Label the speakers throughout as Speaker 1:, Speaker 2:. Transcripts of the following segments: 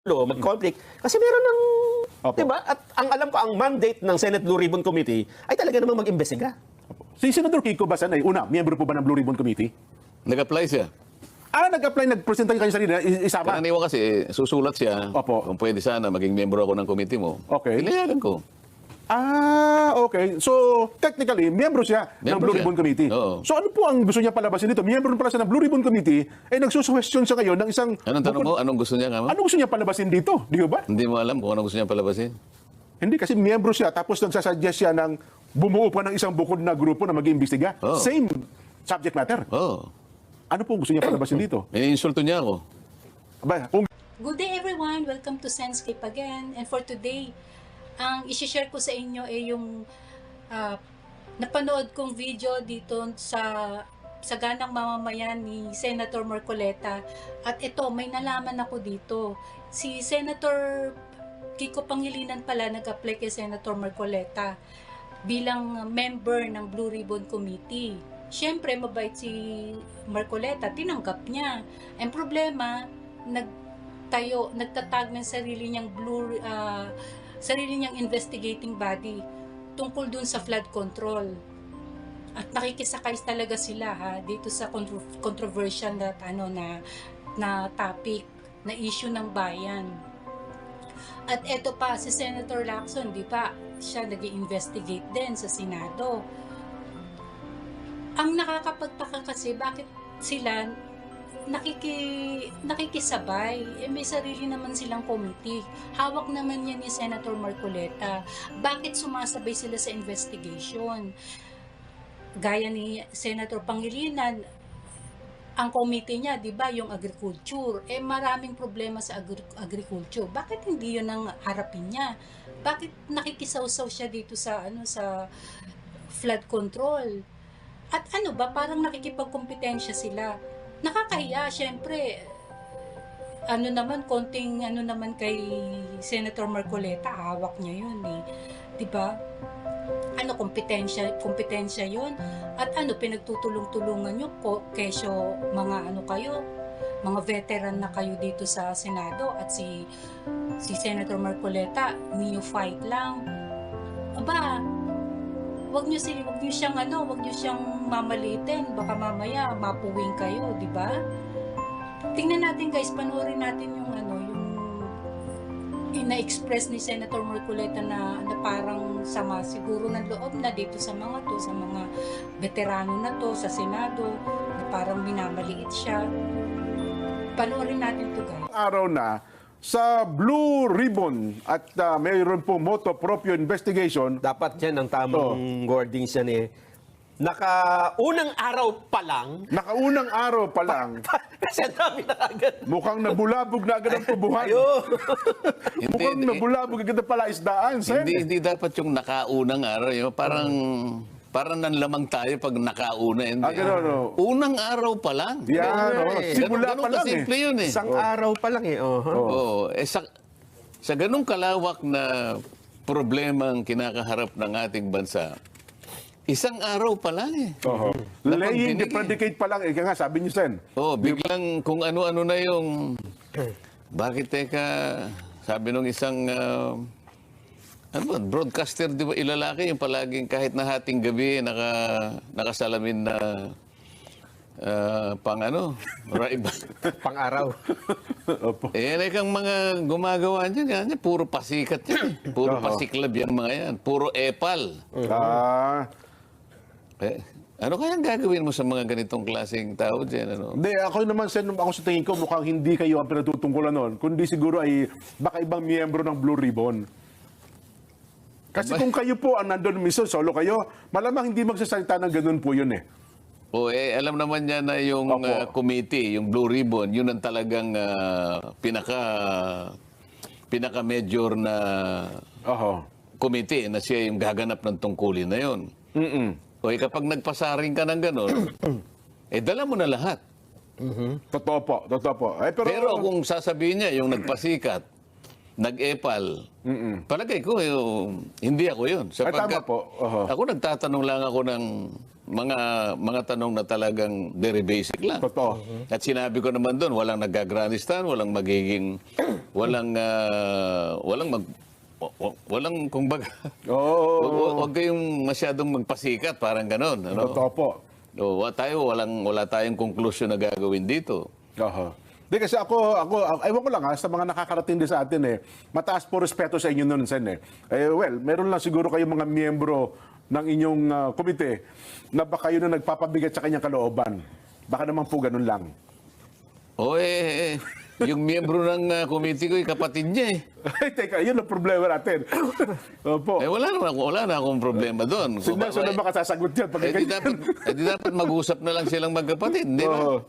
Speaker 1: mag-conflict kasi meron ng,
Speaker 2: Opo.
Speaker 1: di ba? At ang alam ko, ang mandate ng Senate Blue Ribbon Committee ay talaga namang mag-imbestiga.
Speaker 2: Si Senator Kiko Basan ay una, miyembro po ba ng Blue Ribbon Committee?
Speaker 3: Nag-apply siya.
Speaker 2: Nag-apply, nag-presenta kayo sarili, isama.
Speaker 3: Karaniwan kasi, susulat siya.
Speaker 2: Opo.
Speaker 3: Kung pwede sana, maging membro ako ng committee mo.
Speaker 2: Okay.
Speaker 3: Pinayagan ko.
Speaker 2: Okay. So, technically, miyembro siya ng
Speaker 3: Miyembro
Speaker 2: Blue
Speaker 3: siya.
Speaker 2: Ribbon Committee.
Speaker 3: Oo.
Speaker 2: So, ano po ang gusto niya palabasin dito? Miyembro pala siya ng Blue Ribbon Committee, nagsusuwestiyon siya ngayon ng isang...
Speaker 3: Anong tanong mo? Anong gusto niya nga?
Speaker 2: Ano gusto niya palabasin dito? Di ba?
Speaker 3: Hindi mo alam kung anong gusto niya palabasin?
Speaker 2: Hindi, kasi miyembro siya, tapos nagsasuggest siya ng bumuo pa ng isang bukod na grupo na mag-iimbestiga.
Speaker 3: Oo.
Speaker 2: Same subject matter.
Speaker 3: Oo.
Speaker 2: Ano po ang gusto niya palabasin dito?
Speaker 3: Iniinsulto niya ako.
Speaker 2: Aba, kung
Speaker 4: Good day everyone! Welcome to Senscape again. And for today, ang isi-share ko sa inyo ay yung napanood kong video dito sa ganang mamamayan ni Senator Marcoleta. At ito, may nalaman ako dito. Si Senator Kiko Pangilinan pala nag-apply kay Senator Marcoleta bilang member ng Blue Ribbon Committee. Siyempre, mabait si Marcoleta, tinanggap niya. Ang problema, nagtatag ng sarili niyang sarili niyang investigating body tungkol dun sa flood control. At nakikisakay talaga sila dito sa controversial na topic, na issue ng bayan. At eto pa, si Senator Lacson, di ba, siya nag-investigate din sa Senado. Ang nakakapagtaka kasi, bakit sila nakikisabay? May sarili naman silang committee. Hawak naman yan ni Senator Marcoleta. Bakit sumasabay sila sa investigation? Gaya ni Senator Pangilinan, ang committee niya, di ba, yung agriculture, maraming problema sa agriculture. Bakit hindi yun ang harapin niya? Bakit nakikisawsaw siya dito sa flood control? At parang nakikipagkompetensya sila. Nakakahiya, syempre. Konting kay Senator Marcoleta, hawak niya yun eh. Di ba? Kompetensya yun. At pinagtutulong-tulungan nyo po, kesyo mga veteran na kayo dito sa Senado, at si Senator Marcoleta, neophyte lang. Aba, wag niyo siyang mamalitin, baka mamaya mapuwing kayo, di ba? Tingnan natin guys, panoorin natin yung ina-express ni Senator Marcoleta na parang sama siguro ng loob na dito sa mga veterano na to sa Senado, na parang minamaliit siya. Panoorin natin to guys.
Speaker 2: araw na sa Blue Ribbon at mayroon po motu proprio investigation.
Speaker 1: Dapat yan ang tamang wording siya ni nakaunang araw pa lang.
Speaker 2: Nakaunang araw pa lang,
Speaker 1: Kasi ang dami na agad.
Speaker 2: mukhang nabulabog na agad ang tubuhan.
Speaker 1: Ayun.
Speaker 2: Mukhang nabulabog agad ang palaisdaan, Sen.
Speaker 3: Hindi dapat yung nakaunang araw. Parang nanlamang tayo pag nakauna. Hindi.
Speaker 2: Gano'n, no?
Speaker 3: Unang araw pa lang.
Speaker 2: Yan, no? Simula pa lang
Speaker 3: Simple yun eh.
Speaker 1: Isang araw pa lang eh.
Speaker 3: Oo. Sa ganung kalawak na problemang kinakaharap ng ating bansa, isang araw pa lang eh.
Speaker 2: Laying the
Speaker 3: Napagdinig eh.
Speaker 2: predicate pa lang. Ika nga, sabi niyo, Sen.
Speaker 3: Biglang kung ano-ano na yung... Bakit teka, sabi nung isang... broadcaster, di ba, ilalaki yung palaging kahit na hating gabi nakasalamin na
Speaker 1: Pang-araw.
Speaker 2: Opo.
Speaker 3: kang mga gumagawa niyan, puro pasikat yan. Puro pasiklab yung mga yan. Puro epal. Ano kayang gagawin mo sa mga ganitong klaseng tao dyan?
Speaker 2: Hindi, ako naman, Sen, ako sa tingin ko, mukhang hindi kayo ang pinatutungkulan nun. Kundi siguro ay baka ibang miyembro ng Blue Ribbon. Kasi kung kayo po ang nandun mismo, solo kayo, malamang hindi magsasalita ng ganun po yun eh.
Speaker 3: Alam naman niya na yung committee, yung Blue Ribbon, yun ang talagang pinaka-major na committee na siya yung gaganap ng tungkulin na yun. Kapag nagpasaring ka ng ganun, dala mo na lahat.
Speaker 2: Totoo po.
Speaker 3: Pero kung sasabihin niya, yung nagpasikat, nag-epal. Palagay ko, hindi ako yun.
Speaker 2: tama po.
Speaker 3: Ako nagtatanong lang ako ng mga tanong na talagang very basic lang.
Speaker 2: Totoo.
Speaker 3: At sinabi ko naman doon, walang nagagranistan, walang magiging, walang kumbaga, wag kayong masyadong magpasikat, parang ganon. Ano?
Speaker 2: Totoo po.
Speaker 3: Wala tayong konklusyon na gagawin dito.
Speaker 2: Di kasi ako, ewan ko lang sa mga nakakarating din sa atin mataas po respeto sa inyo nun, Sen well, meron lang siguro kayong mga miyembro ng inyong komite na baka yun na nagpapabigat sa kanyang kalooban. Baka naman po ganun lang.
Speaker 3: Yung miyembro ng committee ko, kapatid niya
Speaker 2: Ay, teka, yun ang problema natin. Opo.
Speaker 3: Wala na akong problema doon.
Speaker 2: Si Nelson na makasasagot yan. Pag
Speaker 3: Di dapat mag-usap na lang silang magkapatid, di ba?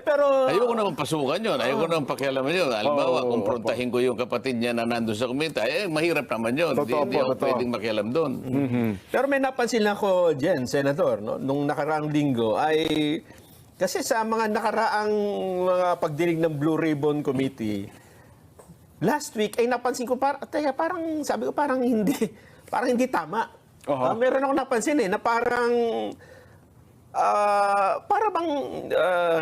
Speaker 1: Pero
Speaker 3: Ayoko naman pasukan yun. Ayoko naman pakialaman yun. Halimbawa, kumprontahin ko yung kapatid niya na nandun sa komite, mahirap naman yun. Hindi ako pwedeng makialam doon.
Speaker 1: Pero may napansin ako dyan, Senator, no? Nung nakaraang linggo ay kasi sa mga nakaraang mga pagdinig ng Blue Ribbon Committee, last week ay napansin ko parang sabi ko parang hindi tama. Meron ako napansin na parang para bang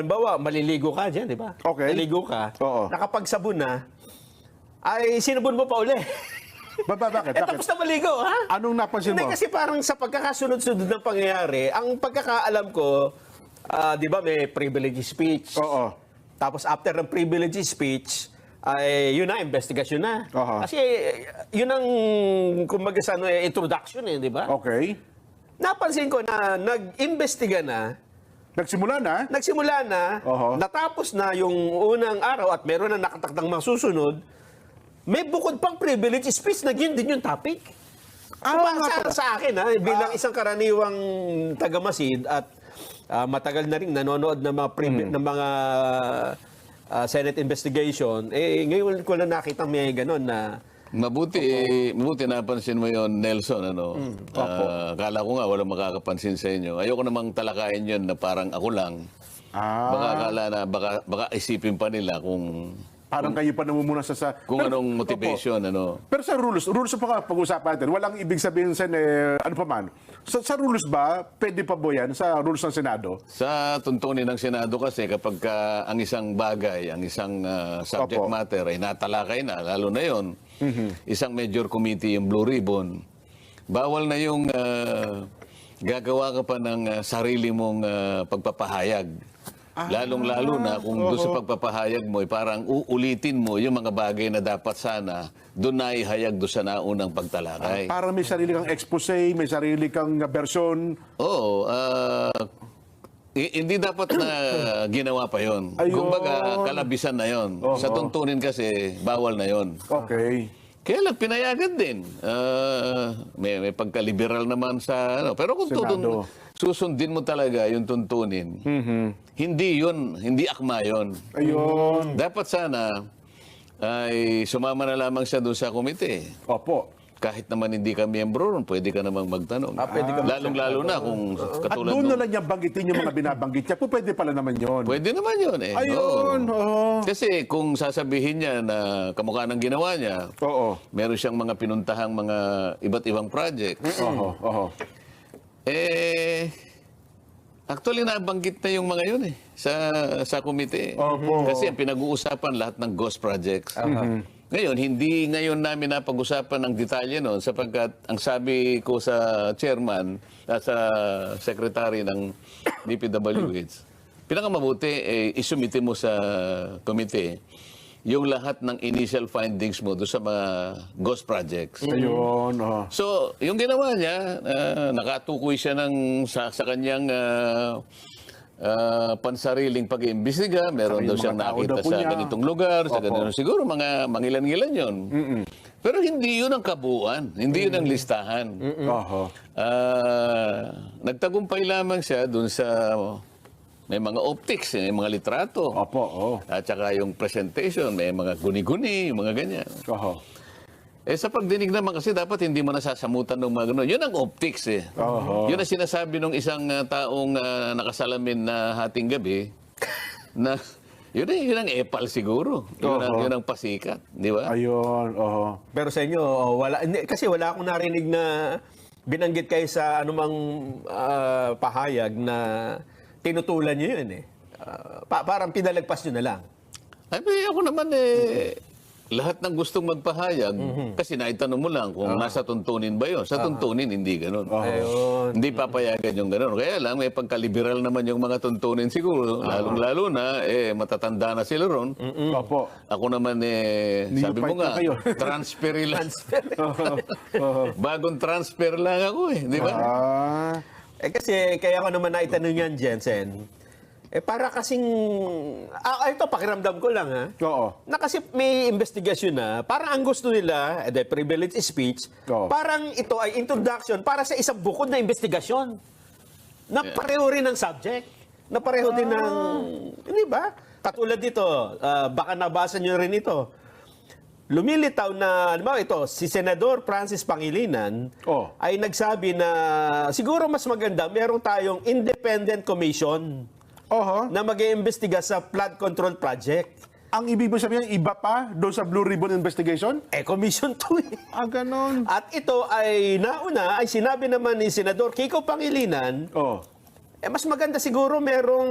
Speaker 1: halimbawa maliligo ka diyan, di ba?
Speaker 2: Okay.
Speaker 1: Maliligo ka.
Speaker 2: Oo.
Speaker 1: Nakapagsabon na ay sinubon mo pa uli.
Speaker 2: Bakit?
Speaker 1: Tapos na maligo, ha?
Speaker 2: Anong napansin
Speaker 1: Hindi
Speaker 2: mo?
Speaker 1: kasi parang sa pagkakasunod-sunod ng pangyayari, ang pagkakaalam ko, di ba may privilege speech.
Speaker 2: Oo.
Speaker 1: Tapos after ng privilege speech, ay yun na, investigasyon na. Kasi yun ang kumbaga sa introduction di ba?
Speaker 2: Okay.
Speaker 1: Napansin ko na nag-imbestiga na,
Speaker 2: Nagsimula na?
Speaker 1: natapos na yung unang araw at meron na nakatakdang masusunod, may bukod pang privilege speech na yun din yung topic. Sa akin, bilang isang karaniwang taga-Masid at matagal na rin nanonood ng mga Senate investigation, ngayon ko lang nakita may gano'n na
Speaker 3: Mabuti napansin mo yon, Nelson. Akala ko nga walang makakapansin sa inyo. Ayoko namang talakayin yon na parang ako lang. Baka akala na, baka isipin pa nila kung
Speaker 2: Parang kayo pa namumuna
Speaker 3: kung anong motivation.
Speaker 2: Pero sa rules pa pag-usapan natin, walang ibig sabihin ano pa man. Sa rules ba, pwede pa ba yan sa rules ng Senado?
Speaker 3: Sa tuntunin ng Senado kasi kapag ang isang bagay, ang isang subject matter ay natalakay na, lalo na yon, isang major committee, yung Blue Ribbon, bawal na yung gagawa ka pa ng sarili mong pagpapahayag. Lalong-lalo na kung doon sa pagpapahayag mo, parang uulitin mo yung mga bagay na dapat sana doon na ihayag doon sa naunang pagtalakay.
Speaker 2: Parang may sarili kang expose, may sarili kang version.
Speaker 3: Oo. Hindi dapat na ginawa pa yon. Kumbaga, kalabisan na yon. Sa tuntunin kasi, bawal na yon.
Speaker 2: Okay.
Speaker 3: Kaya lang, pinayagan din. May pagka-liberal naman sa Pero kung susundin mo talaga yung tuntunin, hindi akma yun.
Speaker 2: Ayun.
Speaker 3: Dapat sana ay sumama na lamang siya doon sa komite.
Speaker 2: Opo.
Speaker 3: Kahit naman hindi ka miyembro ron, pwede ka namang magtanong. Lalong-lalo na kung
Speaker 2: At
Speaker 3: katulad
Speaker 2: doon na lang niya banggitin yung mga binabanggit niya. Pwede pala naman yun.
Speaker 3: Pwede naman yun
Speaker 2: Ayun. Oo.
Speaker 3: Kasi kung sasabihin niya na kamukha ng ginawa niya, meron siyang mga pinuntahang mga iba't ibang project. Actually, nabanggit na yung mga yun sa komite. Kasi ang pinag-uusapan lahat ng ghost projects. Ngayon, hindi ngayon namin napag-usapan ng detalye noon sapagkat ang sabi ko sa chairman at sa secretary ng DPWH, pinakamabuti isumite mo sa komite yung lahat ng initial findings mo doon sa mga ghost projects.
Speaker 2: Ayun.
Speaker 3: So, yung ginawa niya, nakatukoy siya sa kanyang pansariling pag-iimbestiga. Meron daw siyang nakita sa ganitong lugar, sa ganitong siguro, mga mangilan-ngilan yun. Pero hindi yun ang kabuuan. Hindi yun ang listahan. Nagtagumpay lamang siya dun sa may mga optics, may mga litrato. At saka yung presentation, may mga guni-guni, mga ganyan. Sa pagdinig naman kasi dapat hindi mo nasasamutan ng mga gano'n. Yun ang optics Yun ang sinasabi ng isang taong nakasalamin na hating gabi na Yun ang epal siguro.
Speaker 2: Oo.
Speaker 3: Yun ang pasikat. Di ba?
Speaker 2: Ayun, oho.
Speaker 1: Pero sa inyo, kasi wala akong narinig na binanggit kayo sa anumang pahayag na tinutulan nyo yun eh. Parang pinalagpas nyo na lang.
Speaker 3: Ay, ako naman lahat ng gustong magpahayag, kasi naitanong mo lang kung nasa tuntunin ba yun. Sa tuntunin, hindi ganun.
Speaker 1: Ayun.
Speaker 3: Hindi papayagan yung ganun. Kaya lang, may pagka-liberal naman yung mga tuntunin siguro. Lalong-lalo na, matatanda na sila ron.
Speaker 2: Opo.
Speaker 3: Ako naman, sabi mo
Speaker 2: Neophyte
Speaker 3: nga,
Speaker 2: na kayo.
Speaker 3: transfer lang.
Speaker 2: Oho.
Speaker 3: Bagong transfer lang ako di ba?
Speaker 1: Kasi kaya ko naman naitanong yan, Jensen. Para kasing, ito pakiramdam ko lang ha.
Speaker 2: Oo.
Speaker 1: Na kasi may investigasyon na, parang ang gusto nila, the privilege speech,
Speaker 2: Oo.
Speaker 1: parang ito ay introduction para sa isang bukod na investigasyon. Na pareho rin ng subject. Na pareho din ng, hindi ba? Katulad dito, baka nabasa nyo rin ito. Lumilitaw na, alam mo ito, si Senador Francis Pangilinan
Speaker 2: Oh.
Speaker 1: ay nagsabi na siguro mas maganda, meron tayong independent commission
Speaker 2: Oho.
Speaker 1: na mag-iimbestiga sa flood control project.
Speaker 2: Ang ibig mo sabihin, iba pa doon sa Blue Ribbon Investigation?
Speaker 1: Commission 2 eh.
Speaker 2: Ganon.
Speaker 1: At ito ay nauna, ay sinabi naman ni Senador Kiko Pangilinan,
Speaker 2: Oh.
Speaker 1: mas maganda siguro merong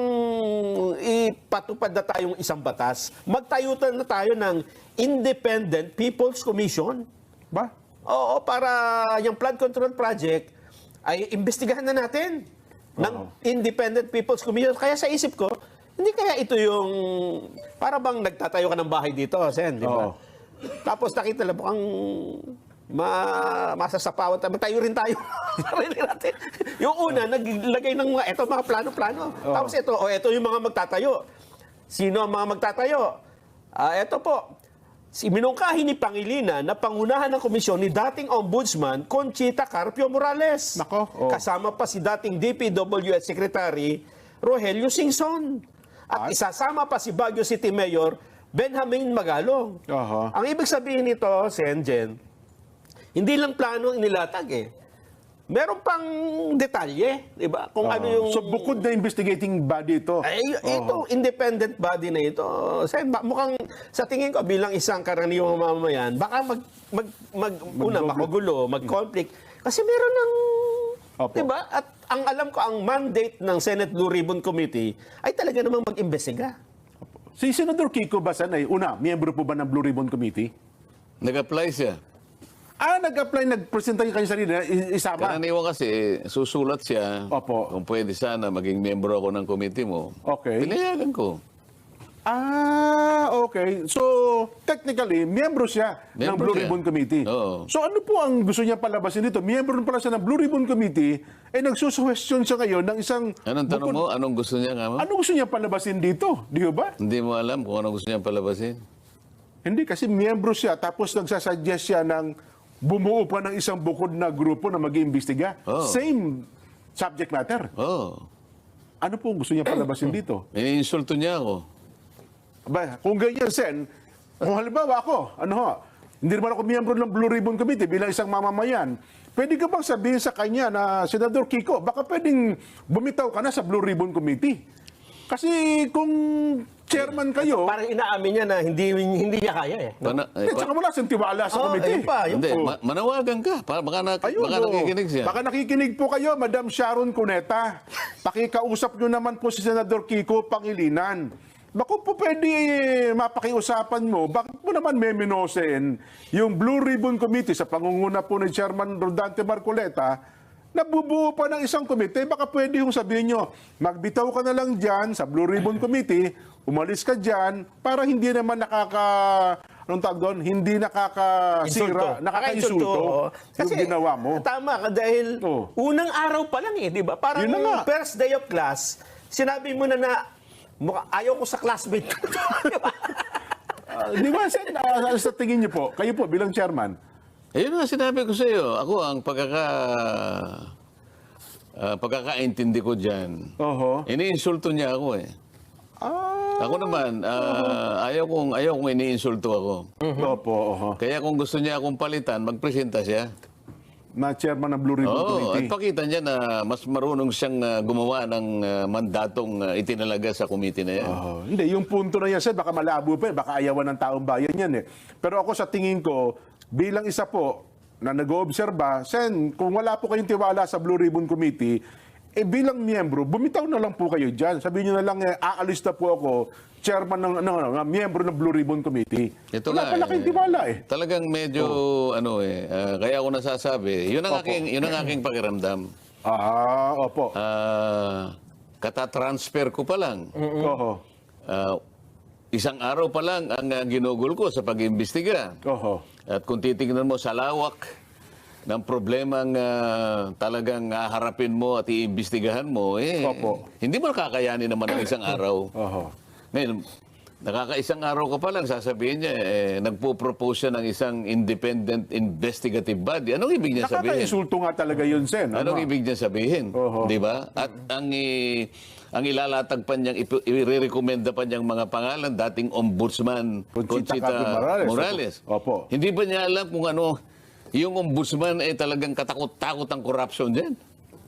Speaker 1: ipatupad na tayong isang batas. Magtayo na tayo ng Independent People's Commission.
Speaker 2: Ba?
Speaker 1: Oo, para yung flood control project ay imbestigahan na natin ng Independent People's Commission. Kaya sa isip ko, hindi kaya ito yung para bang nagtatayo ka ng bahay dito, Sen, di ba?
Speaker 2: Oo.
Speaker 1: Tapos nakita lang mukhang masasapawan tayo. Tayo rin tayo. Sarili natin. Yung una, naglagay ng mga plano-plano. Tapos ito yung mga magtatayo. Sino ang mga magtatayo? Ito po, si minungkahi ni Pangilinan na pangunahan ng komisyon ni dating Ombudsman Conchita Carpio Morales.
Speaker 2: Nako, oh.
Speaker 1: Kasama pa si dating DPWH Secretary Rogelio Singson. At isasama pa si Baguio City Mayor Benjamin Magalong.
Speaker 2: Aha.
Speaker 1: Ang ibig sabihin nito, Senjen, hindi lang plano ang inilatag eh. Meron pang detalye, di ba? Kung ano yung...
Speaker 2: So bukod na investigating body ito.
Speaker 1: Ito, independent body na ito. Sen, mukhang sa tingin ko bilang isang karaniwang mamamayan, baka magugulo, mag-conflict. Kasi meron ng...
Speaker 2: Opo.
Speaker 1: Di ba? At ang alam ko, ang mandate ng Senate Blue Ribbon Committee ay talaga namang mag-imbestiga.
Speaker 2: Si Senador Kiko Basan ay, miyembro po ba ng Blue Ribbon Committee?
Speaker 3: Nag-apply siya.
Speaker 2: Nag-apply, nag-presenta yung kanyang sarili na isama.
Speaker 3: Karaniwan kasi, susulat siya.
Speaker 2: Opo.
Speaker 3: Kung pwede sana, maging miyembro ako ng committee mo.
Speaker 2: Okay.
Speaker 3: Pinayagan ko.
Speaker 2: Okay. So, technically, miyembro siya ng
Speaker 3: Miyembro
Speaker 2: Blue
Speaker 3: siya.
Speaker 2: Ribbon Committee.
Speaker 3: Oo.
Speaker 2: So, ano po ang gusto niya palabasin dito? Miyembro pala siya ng Blue Ribbon Committee, nagsusuwestiyon siya ngayon ng isang...
Speaker 3: Anong tanong mo? Anong gusto niya nga mo?
Speaker 2: Ano gusto niya palabasin dito? Di ba?
Speaker 3: Hindi mo alam kung anong gusto niya palabasin?
Speaker 2: Hindi, kasi miyembro siya, tapos nagsasuggest siya ng bumuo pa ng isang bukod na grupo na mag-iimbestiga.
Speaker 3: Oo.
Speaker 2: Same subject matter.
Speaker 3: Oo.
Speaker 2: Ano po ang gusto niya palabasin dito?
Speaker 3: Iniinsulto niya ako.
Speaker 2: Kung ganyan, Sen, kung halimbawa ako, hindi naman ako miyembro ng Blue Ribbon Committee bilang isang mamamayan, pwede ka bang sabihin sa kanya na, Senador Kiko, baka pwedeng bumitaw ka na sa Blue Ribbon Committee? Kasi kung chairman kayo,
Speaker 1: Parang inaamin niya na hindi niya kaya eh.
Speaker 2: saka wala siyang tiwala sa committee.
Speaker 1: Ayun pa, yun
Speaker 3: Hindi,
Speaker 1: po.
Speaker 3: manawagan ka.
Speaker 2: Ayun,
Speaker 3: Baka nakikinig siya.
Speaker 2: Baka nakikinig po kayo, Madam Sharon Cuneta. Pakikausap nyo naman po si Senador Kiko Pangilinan. Bako po pwede mapakiusapan mo, bakit mo naman meminosen yung Blue Ribbon Committee sa pangunguna po ni Chairman Rodante Marcoleta, nabubuo pa ng isang komite, baka pwede yung sabihin nyo, magbitaw ka na lang dyan sa Blue Ribbon Committee, umalis ka dyan, para hindi naman hindi nakakasira, nakakainsulto yung ginawa mo.
Speaker 1: Tama ka dahil unang araw pa lang eh, di ba? Parang
Speaker 2: Yun na nga.
Speaker 1: first day of class, sinabi mo na ayaw ko sa classmate ko.
Speaker 2: Di ba, Sen, sa tingin niyo po, kayo po bilang chairman,
Speaker 3: Ayun nga, sinabi ko sa iyo. Ako, ang pagkakaintindi ko dyan, iniinsulto niya ako eh. Ako naman, ayaw kong iniinsulto ako.
Speaker 2: Opo,
Speaker 3: Kaya kung gusto niya akong palitan, magpresenta siya.
Speaker 2: na chairman ng Blue Ribbon
Speaker 3: Oo, at
Speaker 2: Committee.
Speaker 3: pakita niya na mas marunong siyang gumawa ng mandatong itinalaga sa committee na yan.
Speaker 2: Hindi, yung punto na yan, Sen, baka malabo pa, baka ayawan ng taong bayan yan eh. Pero ako sa tingin ko, bilang isa po na nag-oobserba, Sen, kung wala po kayong tiwala sa Blue Ribbon Committee, bilang miyembro, bumitaw na lang po kayo dyan. Sabihin nyo na lang, aalis na po ako, chairman ng miyembro ng Blue Ribbon Committee.
Speaker 3: Ito
Speaker 2: Wala
Speaker 3: nga,
Speaker 2: pala kayong tiwala eh.
Speaker 3: Talagang medyo, kaya ako nasasabi, yun ang aking pakiramdam.
Speaker 2: Opo.
Speaker 3: Katatransfer ko pa lang.
Speaker 2: Oho.
Speaker 3: Isang araw pa lang ang ginugol ko sa pag-imbestiga.
Speaker 2: Oho.
Speaker 3: At kung titingnan mo sa lawak ng problemang talagang haharapin mo at iimbestigahan mo,
Speaker 2: Opo.
Speaker 3: hindi mo nakakayanin naman ng isang araw.
Speaker 2: Oho.
Speaker 3: Ngayon, nakakaisang araw ka pa lang, sasabihin niya, nagpo-propose siya ng isang independent investigative body. Anong ibig niya sabihin?
Speaker 2: Nakaka-insulto nga talaga yun, Sen.
Speaker 3: Anong ibig niya sabihin?
Speaker 2: Oho.
Speaker 3: Di ba? At ang ilalatag pa niyang, i-recommenda pa niyang mga pangalan, dating ombudsman
Speaker 2: Conchita
Speaker 3: Conchita
Speaker 2: Morales.
Speaker 3: Morales.
Speaker 2: Opo.
Speaker 3: Hindi ba niya alam kung ano, yung ombudsman ay talagang katakot-takot ang corruption dyan?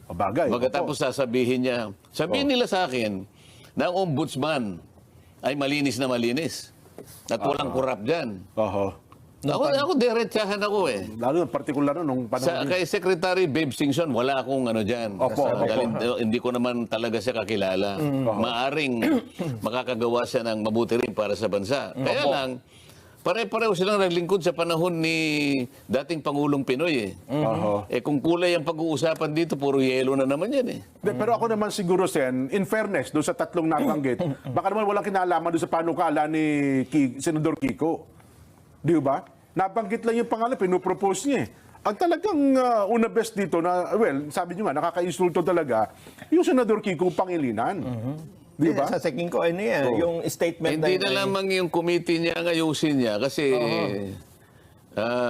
Speaker 2: Bagay.
Speaker 3: Pagkatapos sasabihin niya, sabihin nila sa akin na ang ombudsman ay malinis na malinis. At walang corrupt dyan.
Speaker 2: Oho.
Speaker 3: Ako diretsahan ako eh.
Speaker 2: Lalo partikular nung panahon.
Speaker 3: Kay Secretary Babe Singson, wala akong ano dyan.
Speaker 2: Opo, opo.
Speaker 3: Hindi ko naman talaga siya kakilala. Maaring makakagawa siya ng mabuti rin para sa bansa. Kaya lang, pare-pareho silang naglingkod sa panahon ni dating Pangulong Pinoy eh.
Speaker 2: Oho.
Speaker 3: Kung kulay ang pag-uusapan dito, puro yelo na naman yan eh.
Speaker 2: Pero ako naman siguro, Sen, in fairness, doon sa tatlong nabanggit, baka naman walang kinalaman doon sa panukala ni Senador Kiko. Di ba? Nabanggit lang yung pangalan, pinupropose niya eh. Ang talagang una best dito na, well, sabi niyo nga, nakaka-insulto talaga, yung Senador Kiko Pangilinan. Di ba?
Speaker 1: Sa tingin ko, ano yan, yung statement
Speaker 3: Hindi
Speaker 1: yun
Speaker 3: na
Speaker 1: ay-
Speaker 3: lamang yung committee niya ang ayusin niya kasi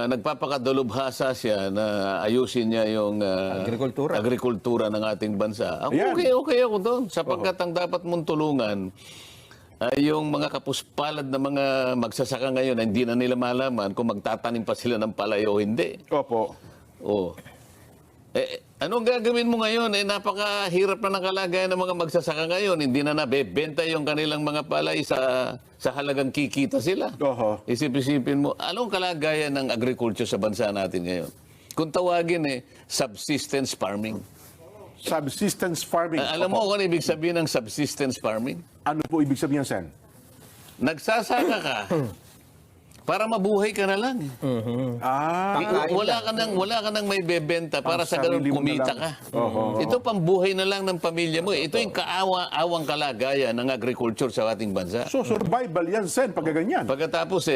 Speaker 3: nagpapakadalubhasa siya na ayusin niya yung agrikultura ng ating bansa. Ako,
Speaker 2: Ayan.
Speaker 3: okay ako doon. Sapagkat ang dapat mong tulungan ay yung mga kapuspalad na mga magsasaka ngayon na hindi na nila malaman kung magtatanim pa sila ng palay o hindi.
Speaker 2: Opo.
Speaker 3: Oh. Anong gagawin mo ngayon? Napakahirap na ng kalagayan ng mga magsasaka ngayon. Hindi na nabebenta yung kanilang mga palay sa halagang kikita sila.
Speaker 2: Oho.
Speaker 3: Isip-isipin mo, anong kalagayan ng agriculture sa bansa natin ngayon? Kung tawagin subsistence farming.
Speaker 2: Subsistence farming.
Speaker 3: Alam mo kung ano ibig sabihin ng subsistence farming?
Speaker 2: Ano po ibig sabihin, Sen?
Speaker 3: Nagsasaka ka para mabuhay ka na lang. Wala ka nang may bebenta para sa ganun
Speaker 2: sarili mo na
Speaker 3: kumita
Speaker 2: lang.
Speaker 3: ka.
Speaker 2: Oho.
Speaker 3: Ito pambuhay na lang ng pamilya mo. Ito yung kaawa-awang kalagayan ng agriculture sa ating bansa.
Speaker 2: So, survival yan, Sen, pag ganyan.
Speaker 3: Pagkatapos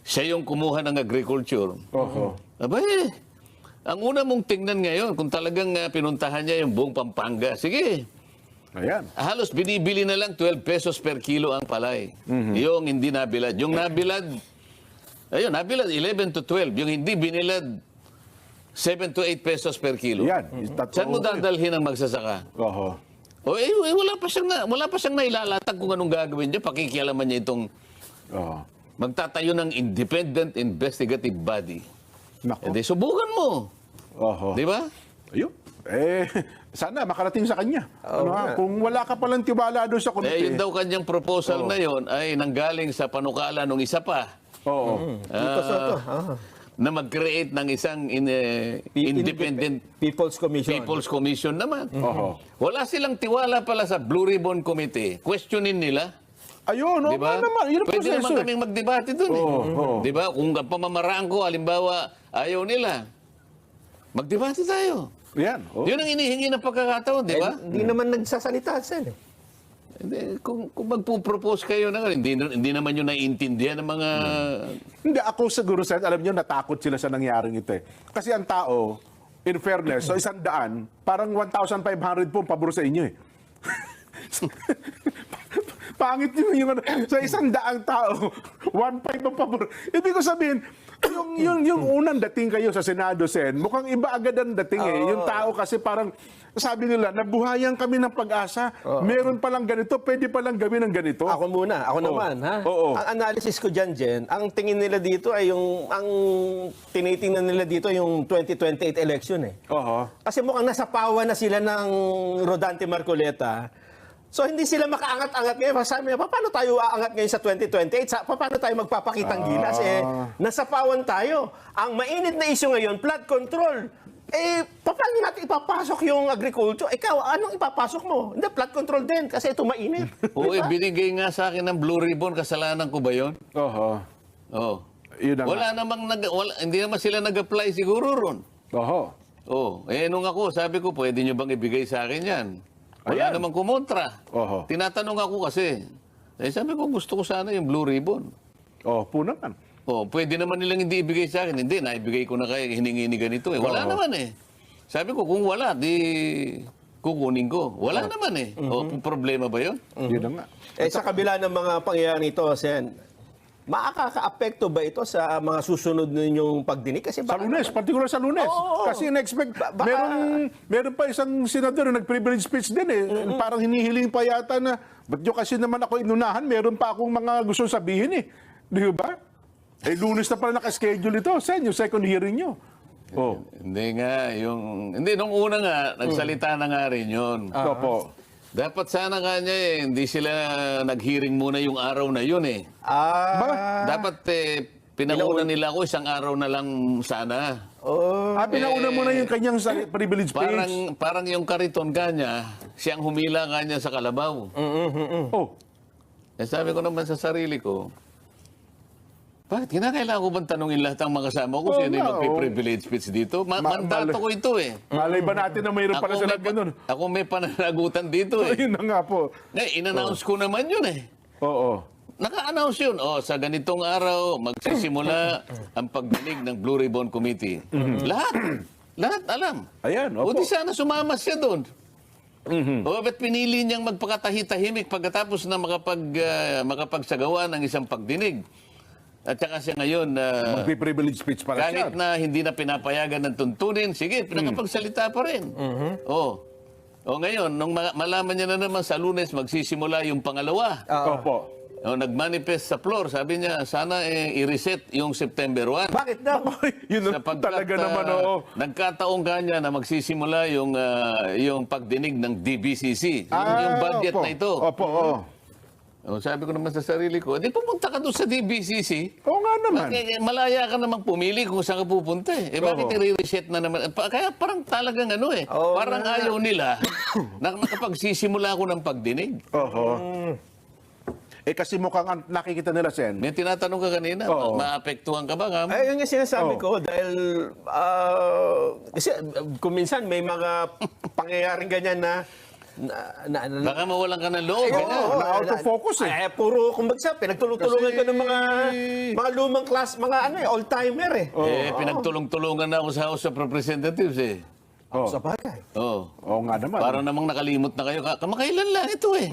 Speaker 3: siya yung kumuha ng agriculture.
Speaker 2: Oho.
Speaker 3: Abay, ang una mong tingnan ngayon, kung talagang pinuntahan niya yung buong Pampanga, sige,
Speaker 2: Ayan.
Speaker 3: halos binibili na lang 12 pesos per kilo ang palay. Yung hindi nabilad. Yung nabilad, nabilad 11 to 12. Yung hindi binilad, 7 to 8 pesos per kilo.
Speaker 2: Yan.
Speaker 3: Saan mo dadalhin ang magsasaka?
Speaker 2: Oho.
Speaker 3: Wala pa siyang nailalatag kung anong gagawin niya. Pakikialaman niya itong
Speaker 2: Oho.
Speaker 3: magtatayo ng independent investigative body.
Speaker 2: Nako.
Speaker 3: Hindi, subukan mo.
Speaker 2: Oho.
Speaker 3: Di ba?
Speaker 2: Ayun. Sana makarating sa kanya.
Speaker 1: nga.
Speaker 2: Kung wala ka palang tiwala doon sa komite.
Speaker 3: Yun daw kanyang proposal na yon ay nanggaling sa panukala nung isa pa.
Speaker 2: Oo.
Speaker 1: Tito Soto.
Speaker 3: Na mag-create ng isang independent
Speaker 1: People's Commission.
Speaker 3: People's Commission naman.
Speaker 2: Oho.
Speaker 3: Wala silang tiwala pala sa Blue Ribbon Committee. Questionin nila.
Speaker 2: Ayun,
Speaker 3: Di ba?
Speaker 2: naman. Yun ang
Speaker 3: Pwede naman
Speaker 2: proseso.
Speaker 3: kaming magdebate dun eh.
Speaker 2: Oo.
Speaker 3: Di ba? Kung ang pamamaraan ko, halimbawa, ayaw nila, magdebate tayo.
Speaker 2: Yan. Oh.
Speaker 3: Yun ang inihingi ng pagkakataon, di ba?
Speaker 1: Hindi naman nagsasalita sen.
Speaker 3: Hindi, kung magpo-propose kayo na hindi naman yun naiintindihan ng mga...
Speaker 2: Hindi, ako siguro, Sen, alam niyo, natakot sila sa nangyaring ito eh. Kasi ang tao, in fairness, so 100, parang 1,500 po ang pabor sa inyo eh. Pangit yung sa 100 tao, 1.5 ang pabor. Ibig ko sabihin, yung unang dating kayo sa Senado, Sen, mukhang iba agad ang dating eh. Yung tao kasi parang, sabi nila, nabuhayan kami ng pag-asa. Meron palang ganito, pwede palang gawin ng ganito.
Speaker 1: Ako muna, ako naman, ha?
Speaker 2: Oo.
Speaker 1: Ang analysis ko dyan, Jen, ang tingin nila dito ay ang tinitingnan nila dito yung 2028 election eh.
Speaker 2: Oo.
Speaker 1: Kasi mukhang nasa pawa na sila ng Rodante Marcoleta. So hindi sila makaangat-angat ngayon. Sabi niya, paano tayo aangat ngayon sa 2028? Paano tayo magpapakitang gilas? Nasa pawan tayo. Ang mainit na issue ngayon, flood control. Paano natin ipapasok yung agriculture? Ikaw, anong ipapasok mo? Hindi, flood control din kasi ito mainit.
Speaker 3: Oo, binigay nga sa akin ng Blue Ribbon. Kasalanan ko ba yun?
Speaker 2: Oo.
Speaker 3: Oo.
Speaker 2: Yun na nga.
Speaker 3: Wala namang, hindi naman sila nag-apply siguro ron.
Speaker 2: Oo.
Speaker 3: Oh, nung ako, sabi ko, pwede nyo bang ibigay sa akin yan? Wala
Speaker 2: Ayan.
Speaker 3: namang kumontra.
Speaker 2: Oho.
Speaker 3: Tinatanong ako kasi. Sabi ko, gusto ko sana yung Blue Ribbon.
Speaker 2: Oh, po naman.
Speaker 3: Oh, pwede naman nilang hindi ibigay sa akin. Hindi, naibigay ko na kayo, hiningi ni ganito eh. Wala naman eh. Sabi ko, kung wala, di kukunin ko. Wala naman eh. Problema ba yun?
Speaker 2: Yun na nga.
Speaker 1: Sa kabila ng mga pangyayari ito, Sen, makaka-apekto ba ito sa mga susunod ninyong pagdinig? Kasi
Speaker 2: Sa
Speaker 1: baka
Speaker 2: Lunes, particular sa Lunes.
Speaker 1: Oo.
Speaker 2: Kasi in-expect,
Speaker 1: Baka-
Speaker 2: meron pa isang senador na nag-privilege speech din eh. Parang hinihiling pa yata na, ba't nyo kasi naman ako inunahan, meron pa akong mga gusto sabihin eh. Di ba? Lunes na pala naka-schedule ito. Sen, yung second hearing nyo. Oh.
Speaker 3: Hindi nga, nung una nga, nagsalita na nga rin yun.
Speaker 2: Opo.
Speaker 3: Dapat sana kanya hindi sila nag-hearing muna yung araw na yun eh. Dapat pinauna nila ako isang araw na lang sana.
Speaker 2: Pinauna mo na yung kanyang privilege speech.
Speaker 3: Parang yung kariton kanya, siyang humila kanya sa kalabaw.
Speaker 2: Oh.
Speaker 3: Sabi ko naman sa sarili ko, bakit kinakailangan ko bang tanungin lahat ng mga kasama ko sino yung magpiprivilege speech dito? Mandato ko ito eh.
Speaker 2: Malay ba natin na mayroon pala sila ganun?
Speaker 3: Ako may pananagutan dito eh.
Speaker 2: Ayun na nga po.
Speaker 3: In-announce ko naman yun eh.
Speaker 2: Oo.
Speaker 3: Naka-announce yun. Sa ganitong araw, magsisimula ang pagdinig ng Blue Ribbon Committee. Lahat alam.
Speaker 2: Ayan,
Speaker 3: O
Speaker 2: opo.
Speaker 3: di sana sumama siya doon. O ba't pinili niyang magpakatahi-tahimik pagkatapos na makapagsagawa ng isang pagdinig? At saka siya ngayon,
Speaker 2: Magpi-privilege speech para siya.
Speaker 3: kahit na hindi na pinapayagan ng tuntunin, sige, pinakapagsalita pa rin. O ngayon, nung malaman niya na naman sa Lunes, magsisimula yung pangalawa.
Speaker 2: Opo.
Speaker 3: Nag-manifest sa floor, sabi niya, sana i-reset yung September 1.
Speaker 1: Bakit daw?
Speaker 2: Yun na
Speaker 3: Sapagkat,
Speaker 2: talaga naman, oo.
Speaker 3: nagkataong kanya na magsisimula yung pagdinig ng DBCC. Yung budget
Speaker 2: opo.
Speaker 3: na ito.
Speaker 2: Opo, oo.
Speaker 3: Sabi ko naman sa sarili ko, di pumunta ka doon sa DBCC.
Speaker 2: Oo nga naman.
Speaker 3: Malaya ka namang pumili kung saan ka pupunta eh. Bakit i-reset na naman? Kaya parang talagang parang ayaw nila na nakapagsisimula ako ng pagdinig.
Speaker 2: Oho. Kasi mukhang nakikita nila, Sen.
Speaker 3: May tinatanong ka kanina,
Speaker 2: Oo.
Speaker 3: maapektuhan ka ba? Ngam?
Speaker 1: Yun yung sinasabi ko dahil kasi kung minsan may mga pangyayaring ganyan na
Speaker 3: Baka mawalan ka ng loob.
Speaker 2: Oo, out of focus eh.
Speaker 1: puro kumbaga pinagtulong-tulungan ka ng mga lumang class, mga old-timer eh.
Speaker 3: Pinagtulong-tulungan na ako sa House of Representatives eh.
Speaker 2: Oh.
Speaker 1: Sa bagay.
Speaker 3: Oo.
Speaker 2: Oo nga naman.
Speaker 3: Parang namang nakalimot na kayo. Kamakailan lang ito eh.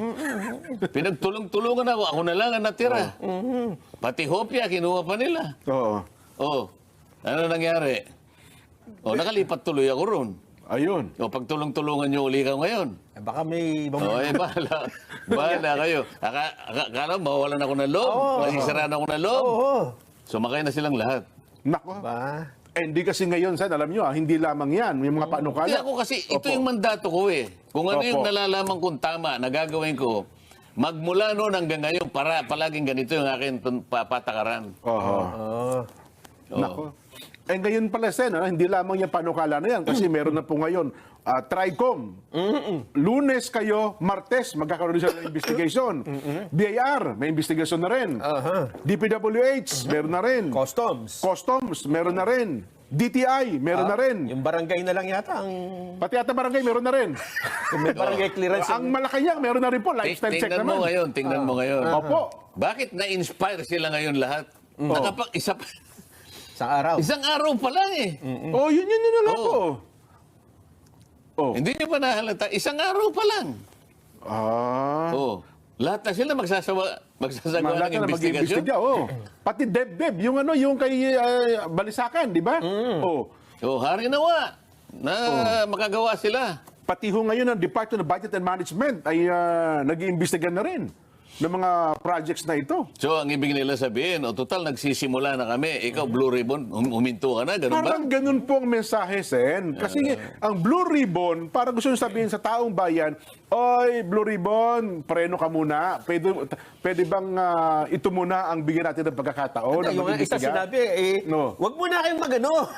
Speaker 3: Pinagtulong-tulungan ako. Ako na lang ang natira. Pati hopya, kinuha pa nila.
Speaker 2: Oo.
Speaker 3: Oh, ano nangyari? Nakalipat tuloy ako ron.
Speaker 2: Ayun.
Speaker 3: Pagtulong-tulungan nyo uli ka ngayon.
Speaker 1: Baka may ibang...
Speaker 3: Bahala kayo. Akala mawawalan ako ng loob. Masisiraan ako ng loob. Sumakay na silang lahat.
Speaker 2: Nako.
Speaker 1: Ba?
Speaker 2: Hindi kasi ngayon, Sen, alam nyo, hindi lamang yan. May mga panukala.
Speaker 3: Hindi ako kasi, ito
Speaker 2: Opo.
Speaker 3: yung mandato ko eh. Kung ano yung
Speaker 2: Opo.
Speaker 3: nalalaman kong tama na gagawin ko, magmula noon hanggang ngayon, palaging ganito yung akin patakaran.
Speaker 2: Oho. Nako. Ngayon pala, Sen, hindi lamang yung panukala na yan kasi meron na po ngayon TRICOM. Lunes kayo, Martes, magkakaroon sila ng investigation. BIR, may investigation na rin. DPWH, meron na rin. Customs, meron na rin. DTI, meron na rin.
Speaker 1: Yung barangay na lang yata ang...
Speaker 2: Pati ata barangay, meron na rin.
Speaker 1: Kung may barangay clearance.
Speaker 2: Ang Malacanang, meron na rin po. Lifestyle check
Speaker 3: Tingnan
Speaker 2: naman.
Speaker 3: mo ngayon, tingnan mo ngayon.
Speaker 2: Opo.
Speaker 3: Bakit na-inspire sila ngayon lahat?
Speaker 1: Sa araw.
Speaker 3: Isang araw pa lang eh.
Speaker 2: Yun na lang po.
Speaker 3: Hindi nyo pa nahalata, isang araw pa lang.
Speaker 2: Ah.
Speaker 3: Lahat na sila magsasagawa
Speaker 2: Lahat
Speaker 3: ng
Speaker 2: na
Speaker 3: investigasyon.
Speaker 2: mag-iimbestiga, oh. Pati DepDep, yung yung kay Balisacan, di ba? Oh.
Speaker 3: Oh, hari nawa na makagawa sila.
Speaker 2: Pati ho ngayon ang Department of Budget and Management ay nag-iimbestiga na rin ng mga projects na ito.
Speaker 3: So, ang ibig nila sabihin, total, nagsisimula na kami. Ikaw, Blue Ribbon, huminto ka na, ganun ba?
Speaker 2: Parang ganun po ang mensahe, Sen. Kasi ang Blue Ribbon, parang gusto nyo sabihin sa taong bayan, oy, Blue Ribbon, preno ka muna. Pwede bang ito muna ang bigyan natin ng pagkakataon?
Speaker 1: Yung nga isa sinabi,
Speaker 2: No.
Speaker 1: wag muna kayong magano.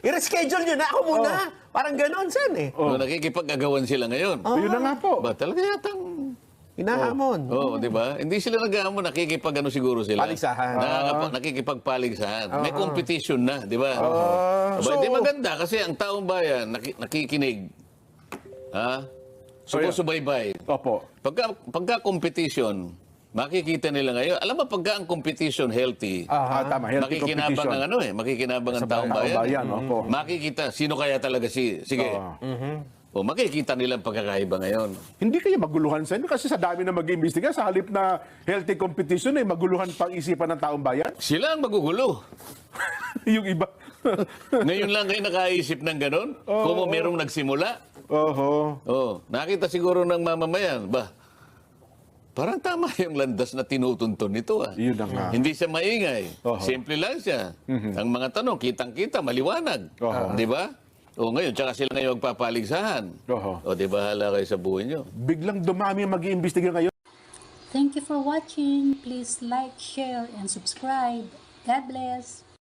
Speaker 1: I-reschedule nyo na ako muna. Parang ganon, Sen eh.
Speaker 3: No, nakikipag-agawan sila ngayon.
Speaker 2: Yun na nga po.
Speaker 3: Ba, talaga yatang...
Speaker 1: Hinahamon.
Speaker 3: Oo, di ba? Hindi sila nag-aamon, nakikipag-ano siguro sila.
Speaker 1: Paligsahan.
Speaker 3: Nakikipagpaligsahan. May competition na, di ba?
Speaker 2: So-
Speaker 3: di maganda kasi ang taong bayan nakikinig. Ha? Sumusubaybay.
Speaker 2: Opo.
Speaker 3: Pagka competition, makikita nila ngayon. Alam mo, pagka ang competition healthy,
Speaker 2: Tama. Healthy
Speaker 3: makikinabang
Speaker 2: competition.
Speaker 3: ang makikinabang ang taong
Speaker 2: taong
Speaker 3: bayan.
Speaker 2: bayan, opo.
Speaker 3: Makikita sino kaya talaga sige. O makikita nilang pagkakaiba ngayon.
Speaker 2: Hindi kayo maguluhan, Sen? Kasi sa dami na mag-iimbestiga, sa halip na healthy competition, ay maguluhan pang isipan ng taong bayan.
Speaker 3: Sila ang magugulo.
Speaker 2: Yung iba.
Speaker 3: Ngayon lang kayo nakaisip ng ganon? Kung merong nagsimula?
Speaker 2: Oho.
Speaker 3: Oh, nakita siguro ng mamamayan, parang tama yung landas na tinutuntun nito.
Speaker 2: Yun na nga.
Speaker 3: Hindi siya maingay.
Speaker 2: Oho.
Speaker 3: Simple lang siya. Ang mga tanong, kitang-kita, maliwanag.
Speaker 2: Oho.
Speaker 3: Di ba? O ngayon, tsaka sila ngayon magpapaligsahan.
Speaker 2: Oho.
Speaker 3: O di ba, hala kayo sa buhay nyo.
Speaker 2: Biglang dumami ang mag-iimbestiga ngayon.
Speaker 4: Thank you for watching. Please like, share, and subscribe. God bless.